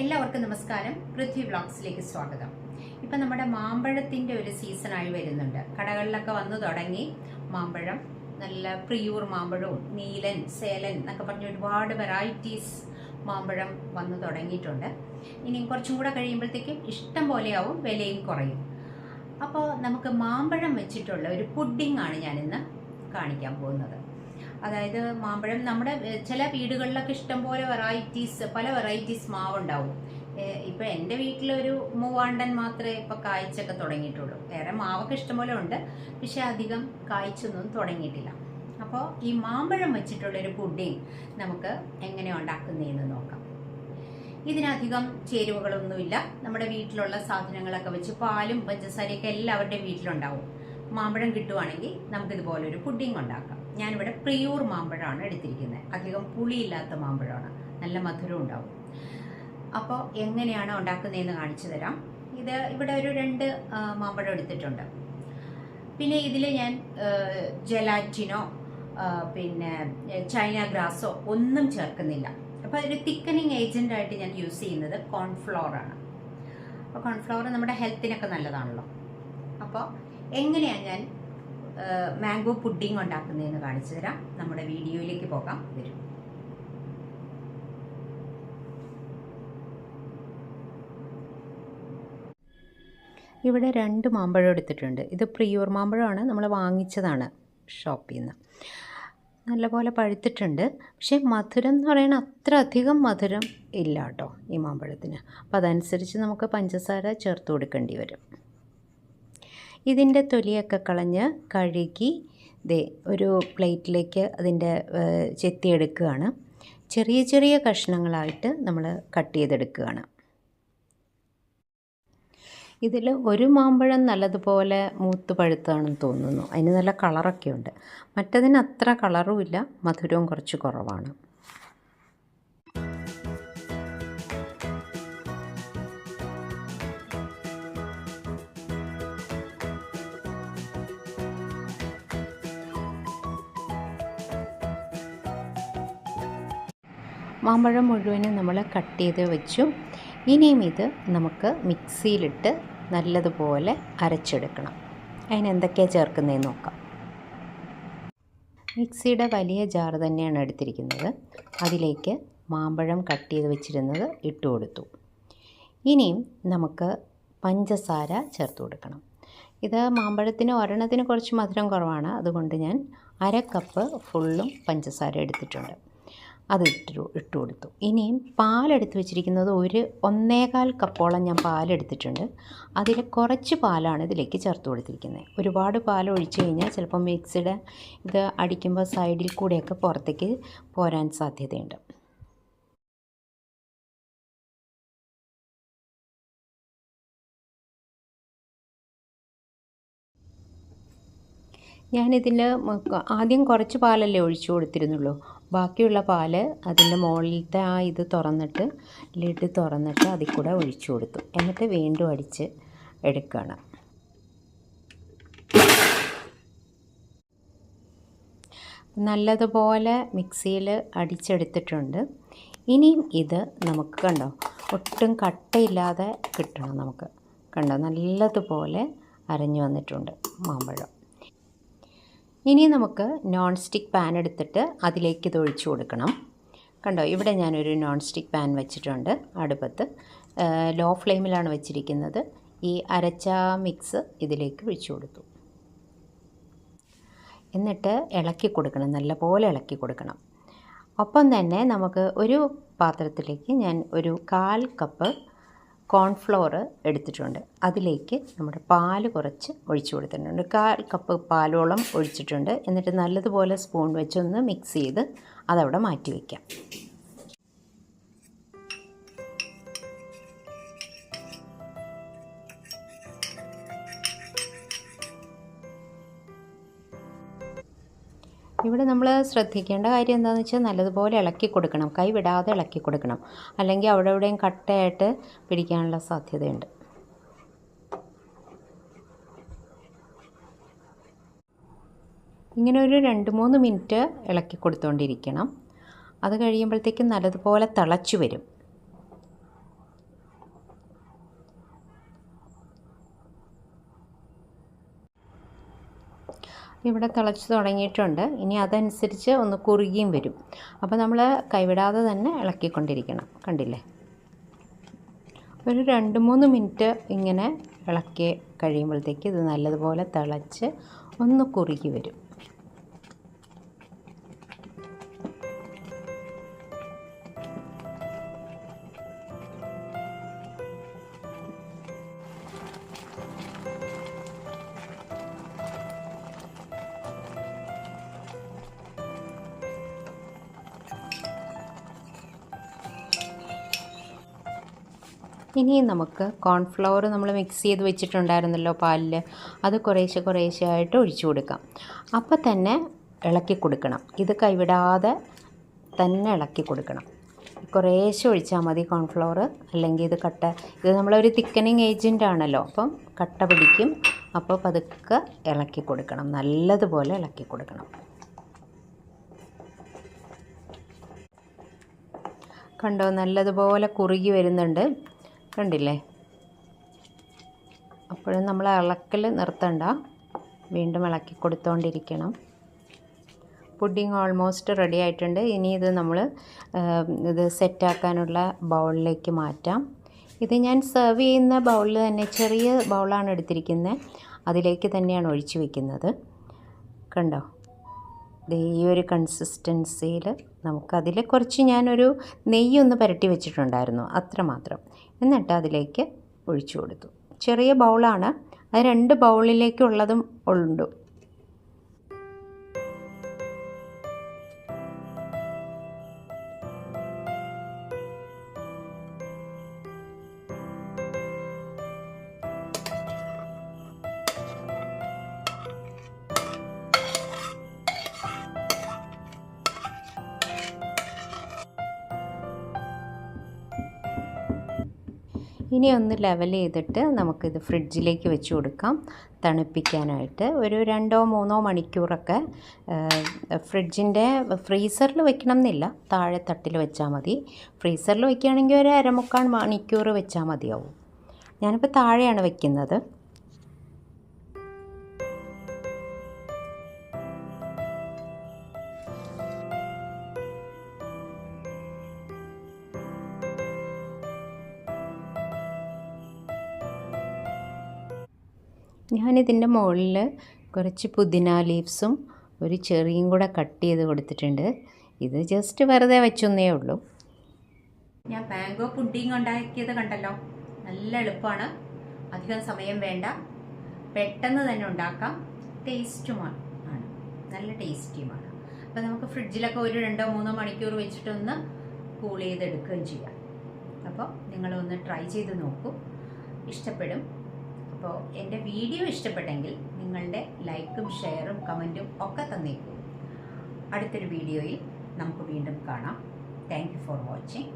എല്ലാവർക്കും നമസ്കാരം. പൃഥ്വി വ്ളോഗ്സിലേക്ക് സ്വാഗതം. ഇപ്പം നമ്മുടെ മാമ്പഴത്തിൻ്റെ ഒരു സീസണായി വരുന്നുണ്ട്. കടകളിലൊക്കെ വന്നു തുടങ്ങി മാമ്പഴം. നല്ല പ്രിയൂർ മാമ്പഴവും നീലൻ, സേലൻ എന്നൊക്കെ പറഞ്ഞ് ഒരുപാട് വെറൈറ്റീസ് മാമ്പഴം വന്നു തുടങ്ങിയിട്ടുണ്ട്. ഇനി കുറച്ചും കൂടെ കഴിയുമ്പോഴത്തേക്കും ഇഷ്ടം പോലെയാവും, വിലയും കുറയും. അപ്പോൾ നമുക്ക് മാമ്പഴം വെച്ചിട്ടുള്ള ഒരു പുഡിംഗ് ആണ് ഞാനിന്ന് കാണിക്കാൻ പോകുന്നത്. അതായത് മാമ്പഴം നമ്മുടെ ചില വീടുകളിലൊക്കെ ഇഷ്ടംപോലെ പല വെറൈറ്റീസ് മാവുണ്ടാവും. ഇപ്പം എൻ്റെ വീട്ടിലൊരു മൂവാണ്ടൻ മാത്രമേ ഇപ്പം കായ്ച്ചൊക്കെ തുടങ്ങിയിട്ടുള്ളൂ. വേറെ മാവൊക്കെ ഇഷ്ടംപോലെ ഉണ്ട്, പക്ഷെ അധികം കായ്ച്ചൊന്നും തുടങ്ങിയിട്ടില്ല. അപ്പോൾ ഈ മാമ്പഴം വെച്ചിട്ടുള്ളൊരു പുഡിംഗ് നമുക്ക് എങ്ങനെ ഉണ്ടാക്കുന്നതെന്ന് നോക്കാം. ഇതിനധികം ചേരുവകളൊന്നുമില്ല. നമ്മുടെ വീട്ടിലുള്ള സാധനങ്ങളൊക്കെ വെച്ച് പാലും പഞ്ചസാരയൊക്കെ എല്ലാവരുടെയും വീട്ടിലുണ്ടാവും. മാമ്പഴം കിട്ടുവാണെങ്കിൽ നമുക്കിതുപോലൊരു പുഡിംഗ് ഉണ്ടാക്കാം. ഞാനിവിടെ പ്രിയൂർ മാമ്പഴമാണ് എടുത്തിരിക്കുന്നത്. അധികം പുളിയില്ലാത്ത മാമ്പഴമാണ്, നല്ല മധുരം ഉണ്ടാവും. അപ്പോൾ എങ്ങനെയാണ് ഉണ്ടാക്കുന്നതെന്ന് കാണിച്ചു തരാം. ഇവിടെ ഒരു 2 മാമ്പഴം എടുത്തിട്ടുണ്ട്. പിന്നെ ഇതിൽ ഞാൻ ജെലാറ്റിനോ പിന്നെ ചൈന ഗ്രാസോ ഒന്നും ചേർക്കുന്നില്ല. അപ്പോൾ ഒരു തിക്കനിങ് ഏജൻ്റായിട്ട് ഞാൻ യൂസ് ചെയ്യുന്നത് കോൺഫ്ലോറാണ്. അപ്പോൾ കോൺഫ്ലോർ നമ്മുടെ ഹെൽത്തിനൊക്കെ നല്ലതാണല്ലോ. അപ്പോൾ എങ്ങനെയാണ് ഞാൻ മാംഗോ പുഡിംഗ് ഉണ്ടാക്കുന്നതെന്ന് കാണിച്ചു തരാം. നമ്മുടെ വീഡിയോയിലേക്ക് പോകാം. വരും. ഇവിടെ 2 മാമ്പഴം എടുത്തിട്ടുണ്ട്. ഇത് പ്രിയൂർ മാമ്പഴമാണ്, നമ്മൾ വാങ്ങിച്ചതാണ് ഷോപ്പിൽ നിന്ന്. നല്ലപോലെ പഴുത്തിട്ടുണ്ട്. പക്ഷേ മധുരം എന്ന് പറയുന്നത് അത്ര അധികം മധുരം ഇല്ല കേട്ടോ ഈ മാമ്പഴത്തിന്. അപ്പോൾ അതനുസരിച്ച് നമുക്ക് പഞ്ചസാര ചേർത്ത് കൊടുക്കേണ്ടി വരും. ഇതിൻ്റെ തൊലിയൊക്കെ കളഞ്ഞ് കഴുകി ഒരു പ്ലേറ്റിലേക്ക് അതിൻ്റെ ചെത്തിയെടുക്കുകയാണ്. ചെറിയ ചെറിയ കഷ്ണങ്ങളായിട്ട് നമ്മൾ കട്ട് ചെയ്തെടുക്കുകയാണ്. ഇതിൽ ഒരു മാമ്പഴം നല്ലതുപോലെ മൂത്ത് പഴുത്താണെന്ന് തോന്നുന്നു. അതിന് നല്ല കളറൊക്കെ ഉണ്ട്. മറ്റതിന് അത്ര കളറും ഇല്ല, മധുരവും കുറച്ച് കുറവാണ്. മാമ്പഴം മുഴുവനും നമ്മൾ കട്ട് ചെയ്ത് വെച്ചു. ഇനിയും ഇത് നമുക്ക് മിക്സിയിലിട്ട് നല്ലതുപോലെ അരച്ചെടുക്കണം. അതിനെന്തൊക്കെയാണ് ചേർക്കുന്നതെന്ന് നോക്കാം. മിക്സിയുടെ വലിയ ജാർ തന്നെയാണ് എടുത്തിരിക്കുന്നത്. അതിലേക്ക് മാമ്പഴം കട്ട് ചെയ്ത് വെച്ചിരുന്നത് ഇട്ട് കൊടുത്തു. ഇനിയും നമുക്ക് പഞ്ചസാര ചേർത്ത് കൊടുക്കണം. ഇത് മാമ്പഴത്തിന് ഒരെണ്ണത്തിന് കുറച്ച് മധുരം കുറവാണ്, അതുകൊണ്ട് ഞാൻ 1/2 കപ്പ് ഫുള്ളും പഞ്ചസാര എടുത്തിട്ടുണ്ട്. അത് ഇട്ട് കൊടുത്തു. ഇനിയും പാലെടുത്ത് വെച്ചിരിക്കുന്നത് 1.25 കപ്പോളം ഞാൻ പാലെടുത്തിട്ടുണ്ട്. അതിൽ കുറച്ച് പാലാണ് ഇതിലേക്ക് ചേർത്ത് കൊടുത്തിരിക്കുന്നത്. ഒരുപാട് പാൽ ഒഴിച്ച് കഴിഞ്ഞാൽ ചിലപ്പോൾ മിക്സിയുടെ ഇത് അടിക്കുമ്പോൾ സൈഡിൽ കൂടെയൊക്കെ പുറത്തേക്ക് പോരാൻ സാധ്യതയുണ്ട്. ഞാനിതിൽ ആദ്യം കുറച്ച് പാലല്ലേ ഒഴിച്ചു കൊടുത്തിരുന്നുള്ളൂ. ബാക്കിയുള്ള പാല് അതിൻ്റെ മുകളിലത്തെ ഇത് തുറന്നിട്ട് ലിഡ് തുറന്നിട്ട് അതിൽ കൂടെ ഒഴിച്ചു കൊടുത്തു. എന്നിട്ട് വീണ്ടും അടിച്ച് എടുക്കുകയാണ്. നല്ലതുപോലെ മിക്സിയിൽ അടിച്ചെടുത്തിട്ടുണ്ട്. ഇനിയും ഇത് നമുക്ക് കണ്ടോ ഒട്ടും കട്ടയില്ലാതെ കിട്ടണം. നമുക്ക് കണ്ടോ നല്ലതുപോലെ അരഞ്ഞു വന്നിട്ടുണ്ട് മാമ്പഴം. ഇനി നമുക്ക് നോൺ സ്റ്റിക്ക് പാൻ എടുത്തിട്ട് അതിലേക്ക് ഇത് ഒഴിച്ചു കൊടുക്കണം. കണ്ടോ ഇവിടെ ഞാനൊരു നോൺ സ്റ്റിക്ക് പാൻ വെച്ചിട്ടുണ്ട് അടുപ്പത്ത്. ലോ ഫ്ലെയിമിലാണ് വെച്ചിരിക്കുന്നത്. ഈ അരച്ച മിക്സ് ഇതിലേക്ക് ഒഴിച്ചു കൊടുത്തു. എന്നിട്ട് ഇളക്കി കൊടുക്കണം, നല്ലപോലെ ഇളക്കി കൊടുക്കണം. ഒപ്പം തന്നെ നമുക്ക് ഒരു പാത്രത്തിലേക്ക് ഞാൻ ഒരു 1/4 കപ്പ് കോൺഫ്ലോർ എടുത്തിട്ടുണ്ട്. അതിലേക്ക് നമ്മുടെ പാല് കുറച്ച് ഒഴിച്ചു കൊടുത്തിട്ടുണ്ട്. 1/4 കപ്പ് പാലോളം ഒഴിച്ചിട്ടുണ്ട്. എന്നിട്ട് നല്ലതുപോലെ സ്പൂൺ വെച്ചൊന്ന് മിക്സ് ചെയ്ത് അതവിടെ മാറ്റി വയ്ക്കാം. ഇവിടെ നമ്മൾ ശ്രദ്ധിക്കേണ്ട കാര്യം എന്താണെന്ന് വെച്ചാൽ നല്ലതുപോലെ ഇളക്കി കൊടുക്കണം. കൈ വിടാതെ ഇളക്കി കൊടുക്കണം, അല്ലെങ്കിൽ അവിടെ എവിടെയും കട്ടയായിട്ട് പിടിക്കാനുള്ള സാധ്യതയുണ്ട്. ഇങ്ങനെ ഒരു 2-3 മിനിറ്റ് ഇളക്കി കൊടുത്തുകൊണ്ടിരിക്കണം. അത് കഴിയുമ്പോഴത്തേക്കും നല്ലതുപോലെ തിളച്ചു വരും. ഇവിടെ തിളച്ച് തുടങ്ങിയിട്ടുണ്ട്. ഇനി അതനുസരിച്ച് ഒന്ന് കുറുകിയും വരും. അപ്പോൾ നമ്മൾ കൈവിടാതെ തന്നെ ഇളക്കിക്കൊണ്ടിരിക്കണം. കണ്ടില്ലേ? ഒരു 2-3 മിനിറ്റ് ഇങ്ങനെ ഇളക്കി കഴിയുമ്പോഴത്തേക്ക് ഇത് നല്ലതുപോലെ തിളച്ച് ഒന്ന് കുറുകി വരും. ഇനി നമുക്ക് കോൺഫ്ലവർ നമ്മൾ മിക്സ് ചെയ്ത് വെച്ചിട്ടുണ്ടായിരുന്നല്ലോ പാലിൽ, അത് കുറേശ്ശെ ആയിട്ട് ഒഴിച്ചു കൊടുക്കാം. അപ്പോൾ തന്നെ ഇളക്കി കൊടുക്കണം. ഇത് കൈവിടാതെ തന്നെ ഇളക്കി കൊടുക്കണം. കുറേശ്ശെ ഒഴിച്ചാൽ മതി കോൺഫ്ലവർ, അല്ലെങ്കിൽ ഇത് നമ്മളൊരു തിക്കനിങ് ഏജൻ്റ് ആണല്ലോ, അപ്പം കട്ട പിടിക്കും. അപ്പോൾ പതുക്കെ ഇളക്കി കൊടുക്കണം, നല്ലതുപോലെ ഇളക്കി കൊടുക്കണം. കണ്ടോ, നല്ലതുപോലെ കുറുകി വരുന്നുണ്ട്. കണ്ടില്ലേ? അപ്പോഴും നമ്മൾ ഇളക്കൽ നിർത്തണ്ട, വീണ്ടും ഇളക്കി കൊടുത്തുകൊണ്ടിരിക്കണം. പുഡിങ് ഓൾമോസ്റ്റ് റെഡി ആയിട്ടുണ്ട്. ഇനി ഇത് നമ്മൾ ഇത് സെറ്റാക്കാനുള്ള ബൗളിലേക്ക് മാറ്റാം. ഇത് ഞാൻ സെർവ് ചെയ്യുന്ന ബൗളിൽ തന്നെ, ചെറിയ ബൗളാണ് എടുത്തിരിക്കുന്നത്, അതിലേക്ക് തന്നെയാണ് ഒഴിച്ച് വയ്ക്കുന്നത്. കണ്ടോ? ഈ ഒരു കൺസിസ്റ്റൻസിയിൽ നമുക്കതിൽ കുറച്ച് ഞാനൊരു നെയ്യൊന്ന് പുരട്ടി വെച്ചിട്ടുണ്ടായിരുന്നു, അത്രമാത്രം. എന്നിട്ട് അതിലേക്ക് ഒഴിച്ചു കൊടുത്തു. ചെറിയ ബൗളാണ്, അത് 2 ബൗളിലേക്കുള്ളതും ഉണ്ട്. ഇനി ഒന്ന് ലെവൽ ചെയ്തിട്ട് നമുക്കിത് ഫ്രിഡ്ജിലേക്ക് വെച്ച് കൊടുക്കാം തണുപ്പിക്കാനായിട്ട്. ഒരു 2-3 മണിക്കൂറൊക്കെ ഫ്രിഡ്ജിൻ്റെ ഫ്രീസറിൽ വെക്കണം എന്നില്ല, താഴെ തട്ടിൽ വെച്ചാൽ മതി. ഫ്രീസറിൽ വയ്ക്കുകയാണെങ്കിൽ ഒരു 1/4 മണിക്കൂർ വെച്ചാൽ മതിയാവും. ഞാനിപ്പോൾ താഴെയാണ് വയ്ക്കുന്നത്. ഞാനിതിൻ്റെ മുകളിൽ കുറച്ച് പുതിന ലീവ്സും ഒരു ചെറിയും കൂടെ കട്ട് ചെയ്ത് കൊടുത്തിട്ടുണ്ട്. ഇത് ജസ്റ്റ് വെറുതെ വെച്ചൊന്നേ ഉള്ളൂ. ഞാൻ മാംഗോ പുഡിംഗ് ഉണ്ടാക്കിയത് കണ്ടല്ലോ, നല്ല എളുപ്പമാണ്, അധികം സമയം വേണ്ട, പെട്ടെന്ന് തന്നെ ഉണ്ടാക്കാം, ടേസ്റ്റുമാണ്, നല്ല ടേസ്റ്റിയുമാണ്. അപ്പോൾ നമുക്ക് ഫ്രിഡ്ജിലൊക്കെ ഒരു 2-3 മണിക്കൂർ വെച്ചിട്ടൊന്ന് കൂൾ ചെയ്തെടുക്കുകയും ചെയ്യാം. അപ്പോൾ നിങ്ങളൊന്ന് ട്രൈ ചെയ്ത് നോക്കൂ, ഇഷ്ടപ്പെടും. അപ്പോൾ എൻ്റെ വീഡിയോ ഇഷ്ടപ്പെട്ടെങ്കിൽ നിങ്ങളുടെ ലൈക്കും ഷെയറും കമൻറ്റും ഒക്കെ തന്നേക്കൂ. അടുത്തൊരു വീഡിയോയിൽ നമുക്ക് വീണ്ടും കാണാം. Thank you for watching.